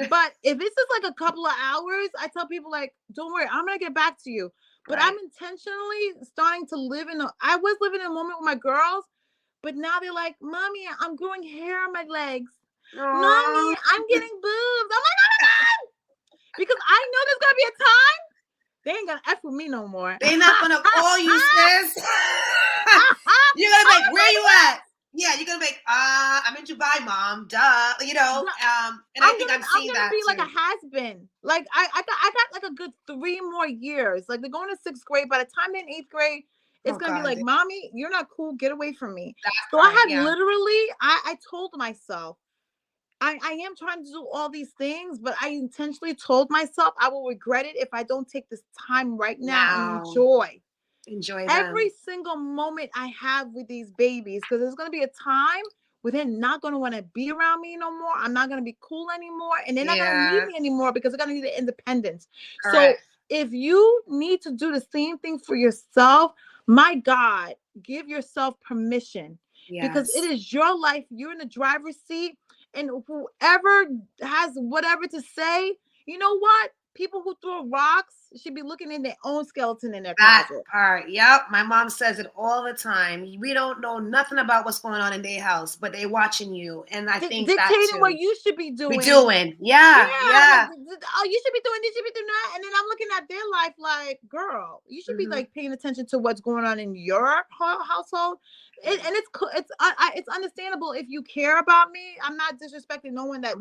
But if it's just like a couple of hours, I tell people like, don't worry, I'm gonna get back to you. But I'm intentionally starting to I was living in a moment with my girls, but now they're like, Mommy, I'm growing hair on my legs. Mommy, I'm getting boobs. I'm like, oh my God. Because I know there's gonna be a time they ain't gonna F with me no more. They're not gonna call you, sis. You're gonna be like, where you at? Yeah, you're gonna be like, I'm in Dubai, Mom. Duh. And I think I'm seeing that. I'm gonna be like a has-been. Like I got like a good 3 more years. Like they're going to 6th grade. By the time they're in 8th grade, it's gonna be like, Mommy, you're not cool. Get away from me. So I had literally, I told myself, I am trying to do all these things, but I intentionally told myself I will regret it if I don't take this time right now and enjoy every single moment I have with these babies, because there's going to be a time where they're not going to want to be around me no more. I'm not going to be cool anymore, and they're not going to need me anymore, because they're going to need the independence. Correct. So if you need to do the same thing for yourself, my God, give yourself permission, because it is your life. You're in the driver's seat. And whoever has whatever to say, you know what? People who throw rocks should be looking in their own skeleton in their closet. Yep. My mom says it all the time. We don't know nothing about what's going on in their house, but they're watching you. And I think dictating what you should be doing. Yeah. Oh, you should be doing this, you should be doing that. And then I'm looking at their life like, girl, you should be like paying attention to what's going on in your household. And it's understandable if you care about me. I'm not disrespecting no one that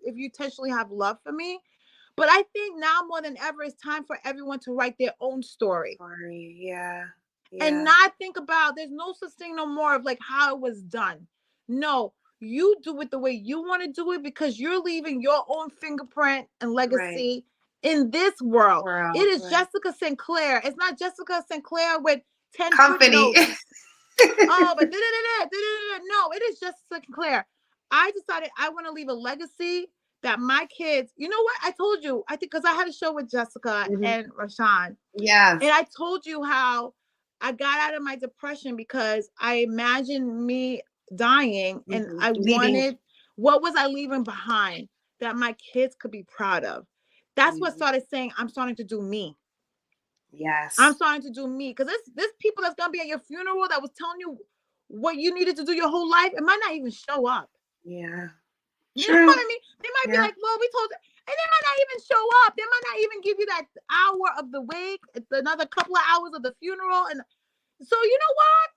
if you intentionally have love for me. But I think now more than ever, it's time for everyone to write their own story. Yeah. And not think about, there's no such thing no more of like how it was done. No, you do it the way you want to do it, because you're leaving your own fingerprint and legacy in this world. It is Jessica Sinclair. It's not Jessica Sinclair with 10 company. Oh, but no, it is Jessica Sinclair. I decided I want to leave a legacy that my kids, you know what? I told you, I think, because I had a show with Jessica and Rashawn. Yeah. And I told you how I got out of my depression because I imagined me dying, and I wanted, what was I leaving behind that my kids could be proud of? That's what started saying, I'm starting to do me. Yes. I'm starting to do me. Because there's people that's going to be at your funeral that was telling you what you needed to do your whole life. It might not even show up. Yeah. You know what I mean? They might be like, well, we told And they might not even show up. They might not even give you that hour of the wake. It's another couple of hours of the funeral. And so, you know what?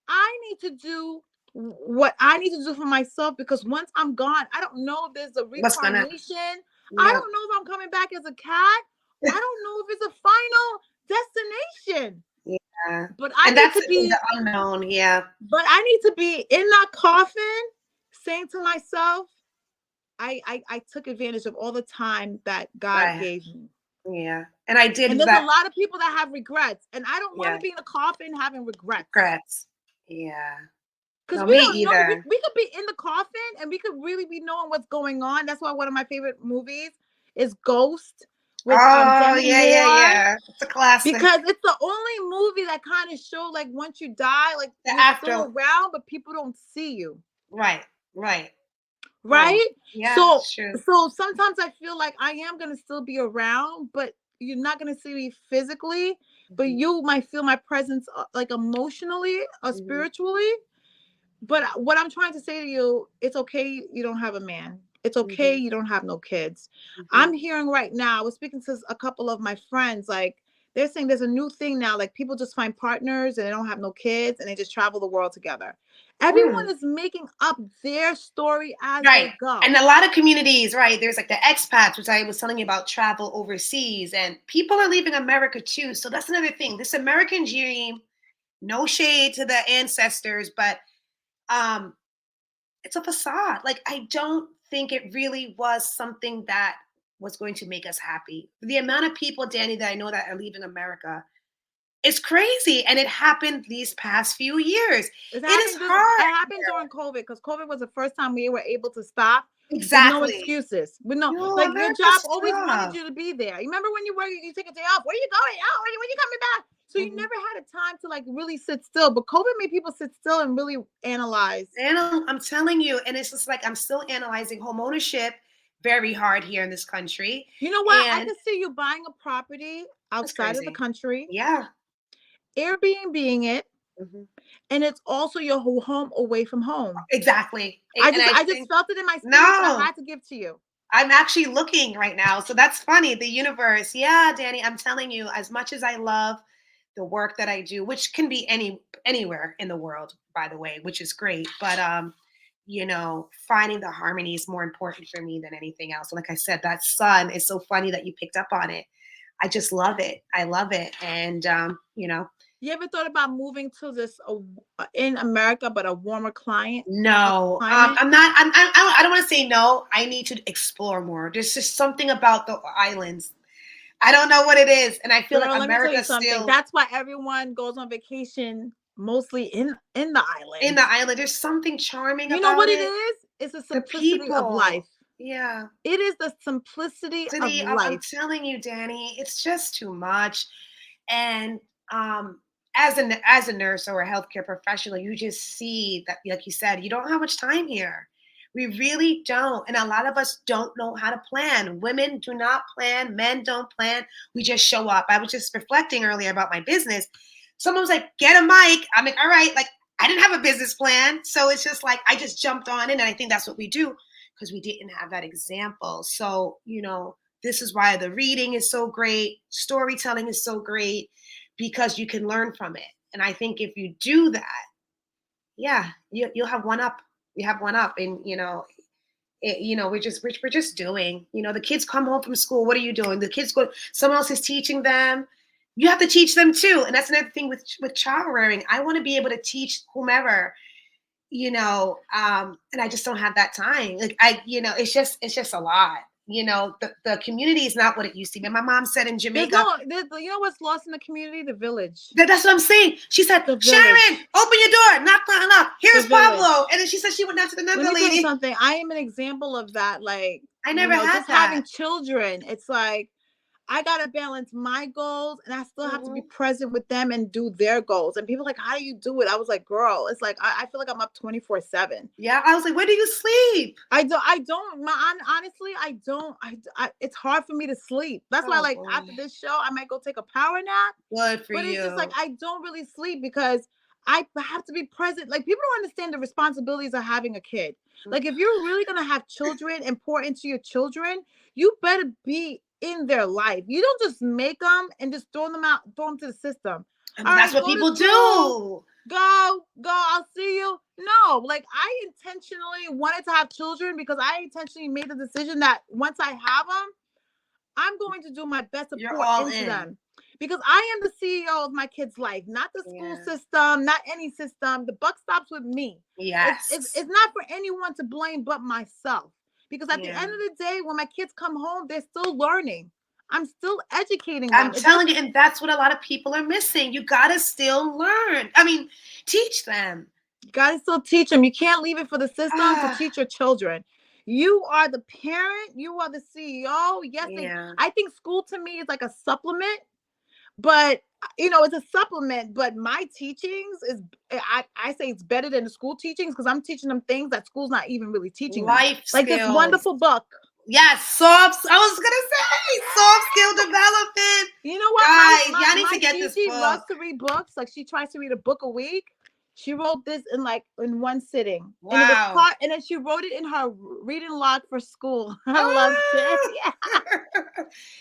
I need to do what I need to do for myself, because once I'm gone, I don't know if there's a What's gonna? reincarnation. I Yeah. don't know if I'm coming back as a cat. I don't know if it's a final destination. Yeah. But I And need that's to be the unknown. Yeah. But I need to be in that coffin saying to myself, I took advantage of all the time that God Right. gave me. Yeah. And I did And there's that. a lot of people that have regrets. And I don't want Yeah. to be in the coffin having regrets. Regrets. Yeah. Because No, we me don't know. either. We could be in the coffin and we could really be knowing what's going on. That's why one of my favorite movies is Ghost with Oh, Demi yeah, Moore. yeah. It's a classic. Because it's the only movie that kind of show like once you die, like The you're after. still around, but people don't see you. Right. Right. Right? Yeah. So True. so sometimes I feel like I am gonna still be around, but you're not gonna see me physically, but you might feel my presence like emotionally or spiritually. But what I'm trying to say to you, it's okay you don't have a man. It's okay you don't have no kids. I'm hearing right now, I was speaking to a couple of my friends, like they're saying there's a new thing now, like people just find partners and they don't have no kids and they just travel the world together. Everyone is making up their story as they go. And a lot of communities, right? There's like the expats, which I was telling you about, travel overseas, and people are leaving America too. So that's another thing. This American dream, no shade to the ancestors, but it's a facade. Like, I don't think it really was something that was going to make us happy. The amount of people, Danni, that I know that are leaving America is crazy. And it happened these past few years. It is hard. It happened during COVID, because COVID was the first time we were able to stop. Exactly. With no excuses. With no, like your America job always sucks. wanted you to be there. You remember when you work, you take a day off. Where you going? Oh, when you coming back? So you never had a time to like really sit still. But COVID made people sit still and really analyze. And I'm telling you, and it's just like I'm still analyzing home ownership very hard here in this country. You know what? I can see you buying a property outside of the country. Yeah. Airbnb-ing it. And it's also your home away from home. Exactly. I just felt it in my spirit. So I had to give to you. I'm actually looking right now. So that's funny. The universe. Yeah, Danni, I'm telling you, as much as I love the work that I do, which can be anywhere in the world, by the way, which is great. But you know, finding the harmony is more important for me than anything else. Like I said, that sun is so funny that you picked up on it. I just love it. I love it. And you know. You ever thought about moving to this in America, but a warmer climate? No, I'm not. I don't want to say no. I need to explore more. There's just something about the islands. I don't know what it is, and I feel like America still. That's why everyone goes on vacation mostly in the island. In the island, there's something charming. You know what it is? It's the simplicity of life. Yeah, it is the simplicity of life. I'm telling you, Danni, it's just too much, and as a nurse or a healthcare professional, you just see that, like you said, you don't have much time here. We really don't. And a lot of us don't know how to plan. Women do not plan. Men don't plan. We just show up. I was just reflecting earlier about my business. Someone was like, get a mic. I'm like, all right. Like, I didn't have a business plan. So it's just like, I just jumped on in. And I think that's what we do because we didn't have that example. So, you know, this is why the reading is so great. Storytelling is so great. Because you can learn from it. And I think if you do that, yeah, you'll have one up. You have one up. And, you know, we're just doing, you know, the kids come home from school. What are you doing? The kids go, someone else is teaching them. You have to teach them too. And that's another thing with child rearing. I want to be able to teach whomever, you know, and I just don't have that time. Like it's just a lot. You know, the community is not what it used to be. My mom said in Jamaica. You know what's lost in the community? The village. That's what I'm saying. She said, Sharon, open your door. Knock. Here's Pablo. And then she said she went down to another lady. Let me tell you something. I am an example of that. Like, I never had just that. having children. It's like, I got to balance my goals and I still have to be present with them and do their goals. And people are like, how do you do it? I was like, girl, it's like, I feel like I'm up 24/7. Yeah. I was like, where do you sleep? Honestly, I don't, it's hard for me to sleep. That's why after this show, I might go take a power nap. Good for you. But it's just like, I don't really sleep because I have to be present. Like, people don't understand the responsibilities of having a kid. Like, if you're really gonna have children and pour into your children, you better be in their life. You don't just make them and just throw them to the system. I mean, that's what people do. Go, I'll see you. No, like, I intentionally wanted to have children because I intentionally made the decision that once I have them, I'm going to do my best to pour into them. Because I am the CEO of my kid's life, not the school system, not any system. The buck stops with me. Yes. It's not for anyone to blame but myself. Because at the end of the day, when my kids come home, they're still learning. I'm still educating them. I'm telling you, and that's what a lot of people are missing. You got to still learn. I mean, teach them. You got to still teach them. You can't leave it for the system to teach your children. You are the parent. You are the CEO. Yes, I think school to me is like a supplement. But, it's a supplement, but my teachings I say it's better than the school teachings because I'm teaching them things that school's not even really teaching them. Life skills. Like this wonderful book. Yes, I was going to say, soft skill development. You know what? Guys, y'all need to get this book. Loves to read books. Like, she tries to read a book a week. She wrote this in one sitting. Wow. And it was and then she wrote it in her reading log for school. I loved it. Yeah.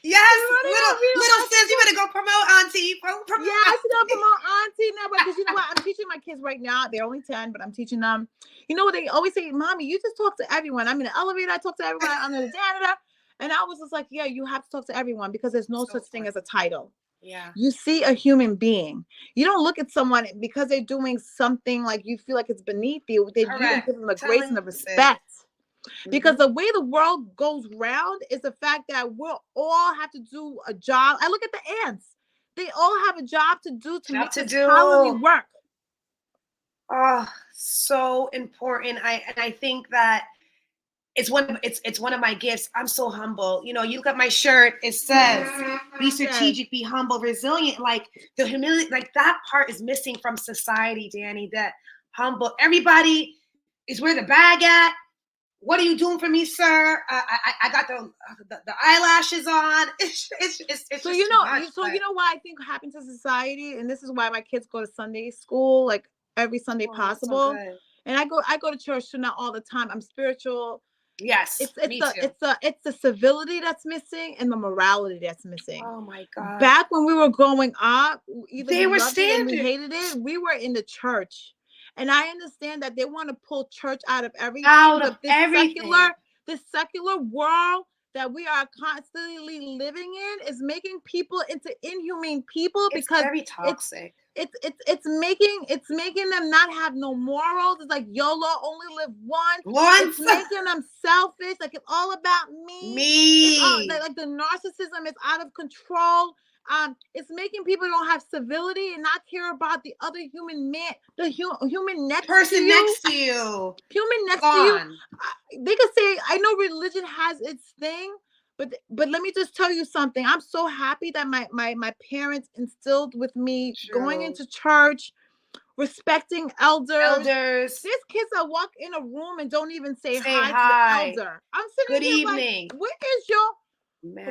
Yes, little sis, you better go promote Auntie. Promote yeah, I should go promote Auntie now, because you know what? I'm teaching my kids right now. They're only 10, but I'm teaching them. You know what they always say, Mommy, you just talk to everyone. I'm in the elevator, I talk to everyone. I'm in the janitor. And I was just like, yeah, you have to talk to everyone because there's no such thing as a title. Yeah. You see a human being. You don't look at someone because they're doing something like you feel like it's beneath you. You don't give them the grace and the respect. Because the way the world goes round is the fact that we'll all have to do a job. I look at the ants. They all have a job to do to make this colony work. Oh, so important. I think that it's one of my gifts. I'm so humble. You look at my shirt, it says be strategic, be humble, resilient. Like the humility, like that part is missing from society, Danni. That humble. Everybody is where the bag at. What are you doing for me, sir? I got the eyelashes on. It's so you know why I think happens to society, and this is why my kids go to Sunday school like every Sunday possible. So and I go to church too, not all the time. I'm spiritual. Yes, it's the civility that's missing and the morality that's missing. Oh my God! Back when we were growing up, either they we were loved standing. It and we hated it. We were in the church, and I understand that they want to pull church out of everything. This secular world that we are constantly living in is making people into inhumane people because it's very toxic. It's making them not have no morals. It's like YOLO, only live once. It's making them selfish. Like it's all about me. Like the narcissism is out of control. It's making people don't have civility and not care about the other human man, the human next person to you. Next to you. Human next to you. They could say, I know religion has its thing, but let me just tell you something. I'm so happy that my parents instilled with me going into church, respecting elders. There's kids that walk in a room and don't even say hi to the elder. I'm sitting Good evening. Like,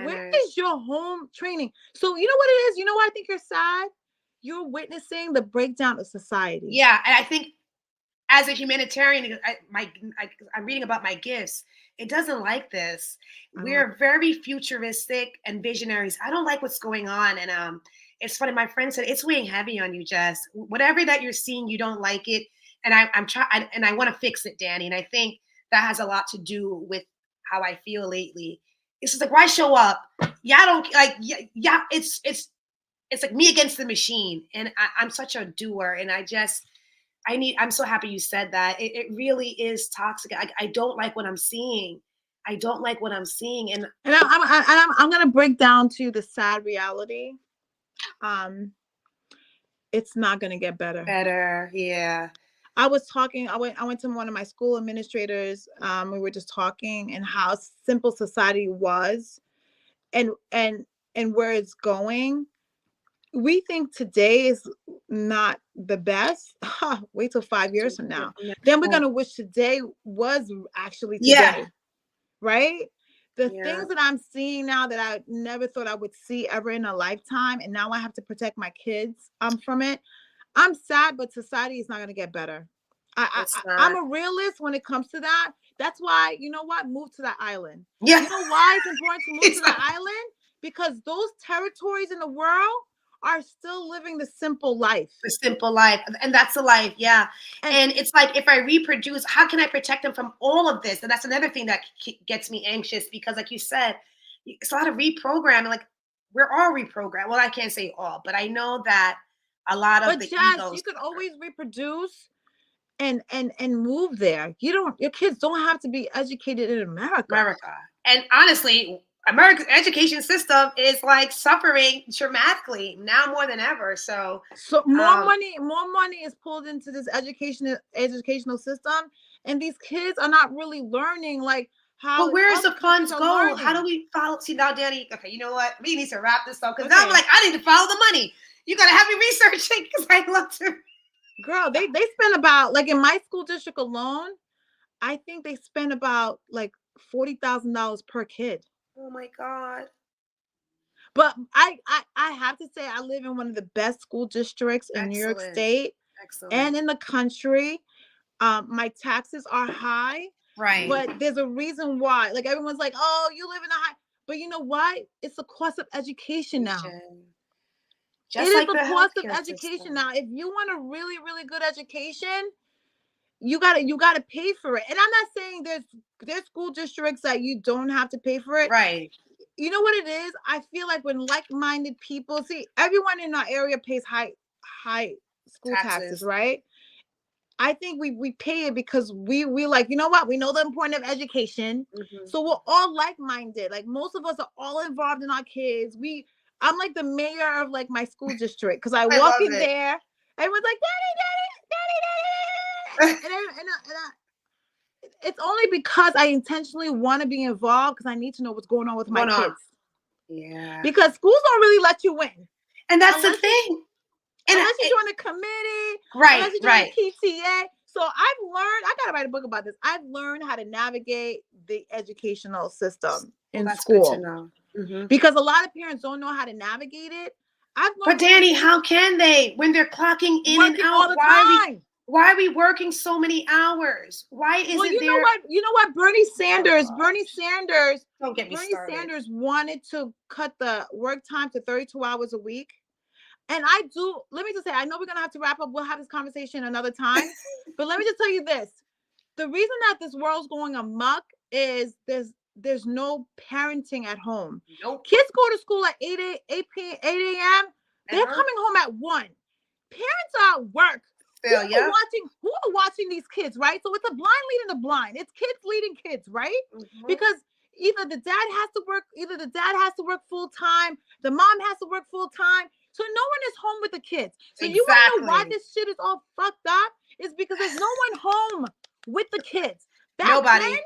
where is your home training? So you know what it is? You know why I think you're sad? You're witnessing the breakdown of society. Yeah, and I think as a humanitarian, I'm reading about my gifts. It doesn't like this. We're very futuristic and visionaries. I don't like what's going on. And it's funny. My friend said, it's weighing heavy on you, Jess. Whatever that you're seeing, you don't like it. And I'm trying, and I want to fix it, Danni. And I think that has a lot to do with how I feel lately. It's just like, why show up? Yeah, I don't like, yeah. It's like me against the machine. And I'm such a doer. And I'm so happy you said that. It really is toxic. I don't like what I'm seeing. I don't like what I'm seeing. And I'm going to break down to the sad reality. It's not going to get better. Yeah. I went to one of my school administrators. We were just talking and how simple society was and where it's going. We think today is not the best. Wait till 5 years from now. Then we're going to wish today was actually today. Right? The things that I'm seeing now that I never thought I would see ever in a lifetime. And now I have to protect my kids from it. I'm sad, but society is not going to get better. It's I'm not. a realist when it comes to that. That's why, you know what? Move to that island. Yeah. You know why it's important to move It's to that island? Because those territories in the world are still living the simple life. The simple life, and that's the life, yeah. And, And it's like, if I reproduce, how can I protect them from all of this? And that's another thing that gets me anxious, because like you said, it's a lot of reprogramming. Like, we're all reprogrammed. Well, I can't say all, but I know that a lot of but the Jess, egos you can always reproduce and move there. Your kids don't have to be educated in America. And honestly, America's education system is like suffering dramatically now more than ever. So more money is pulled into this educational system, and these kids are not really learning like how. But where's the funds go? Learning. How do we follow? See now, Danny. Okay, you know what? We need to wrap this up, because now I'm like, I need to follow the money. You gotta have me researching, because I love to. Girl, they spend about, like, in my school district alone, I think they spend about like $40,000 per kid. Oh my God. But I have to say, I live in one of the best school districts in New York State and in the country. My taxes are high, right? But there's a reason why. Like, everyone's like, "Oh, you live in a high," but you know what? It's the cost of education now. It is the cost of education now. If you want a really, really good education, you gotta pay for it. And I'm not saying there's school districts that you don't have to pay for it. Right. You know what it is? I feel like when like-minded people, see, everyone in our area pays high school taxes, right? I think we pay it because we like, you know what? We know the importance of education. Mm-hmm. So we're all like-minded. Like, most of us are all involved in our kids. I'm like the mayor of like my school district, because I walk in there, everyone's like, Daddy, Daddy, Daddy, Daddy. and it's only because I intentionally want to be involved, because I need to know what's going on with my kids. Yeah. Because schools don't really let you in. And that's the thing. Unless you join a committee, right, unless you join a PTA. So I've learned, I gotta write a book about this. I've learned how to navigate the educational system in school. Good to know. Mm-hmm. Because a lot of parents don't know how to navigate it. But Danny, how can they, when they're clocking in and out all the time? Why are we working so many hours? Why isn't you know what? Bernie Sanders don't get me started. Sanders wanted to cut the work time to 32 hours a week. And let me just say, I know we're going to have to wrap up. We'll have this conversation another time. But let me just tell you this. The reason that this world's going amok is there's no parenting at home. Nope. Kids go to school at 8 a.m. They're coming home at 1. Parents are at work. Who are watching these kids, right? So it's a blind leading the blind. It's kids leading kids, right? Mm-hmm. Because either the dad has to work full time, the mom has to work full time. So no one is home with the kids. So you want to know why this shit is all fucked up? It's because there's no one home with the kids. Nobody. Then,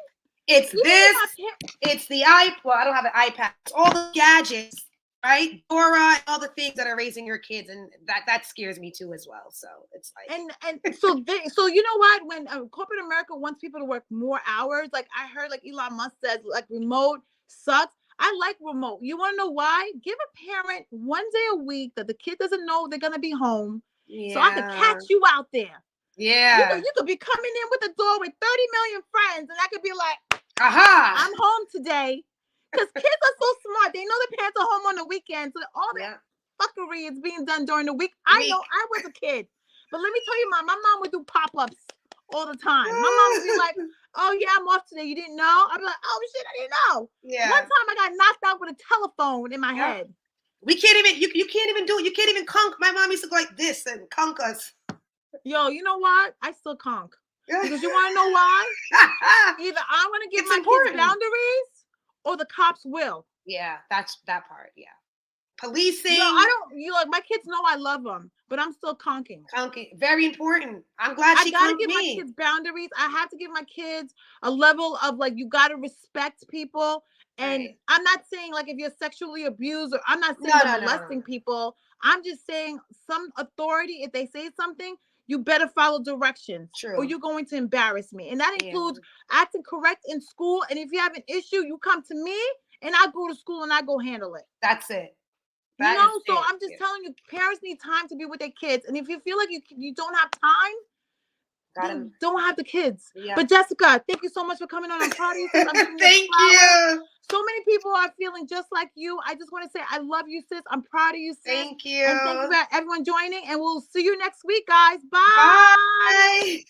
it's the iPad. Well, I don't have an iPad. It's all the gadgets, right? Dora, all the things that are raising your kids, and that scares me too as well. So it's like, and so you know what? When corporate America wants people to work more hours, like I heard, like Elon Musk says, like remote sucks. I like remote. You want to know why? Give a parent 1 day a week that the kid doesn't know they're gonna be home, so I can catch you out there. Yeah, you could be coming in with a door with 30 million friends, and I could be like, aha, I'm home today. Because kids are so smart. They know their parents are home on the weekend, so all that fuckery is being done during the week. I know I was a kid, but let me tell you, my mom would do pop-ups all the time. My mom would be like, "Oh yeah, I'm off today. You didn't know?" I'd be like, "Oh shit, I didn't know." Yeah. One time I got knocked out with a telephone in my head. We can't even. You can't even do it. You can't even conk. My mom used to go like this and conk us. Yo, you know what? I still conk. Because you want to know why? Either I'm gonna give my kids boundaries, or the cops will. Yeah, that's that part. Yeah. Policing. No, I don't. Like, my kids know I love them, but I'm still conking. Conking, very important. I'm glad she gotta give my kids boundaries. I have to give my kids a level of, like, you gotta respect people. And I'm not saying, like, if you're sexually abused, or I'm not saying molesting people. I'm just saying some authority. If they say something, you better follow directions. True. Or you're going to embarrass me. And that includes acting correct in school. And if you have an issue, you come to me, and I go to school and I go handle it. That's it. You That know, is so it. I'm just telling you, parents need time to be with their kids. And if you feel like you don't have time, then don't have the kids. Yeah. But Jessica, thank you so much for coming on. I'm proud of you, sis. I'm giving you Thank flowers. you. So many people are feeling just like you. I just want to say I love you, sis. I'm proud of you, sis. Thank you. And thank you for everyone joining. And we'll see you next week, guys. Bye. Bye.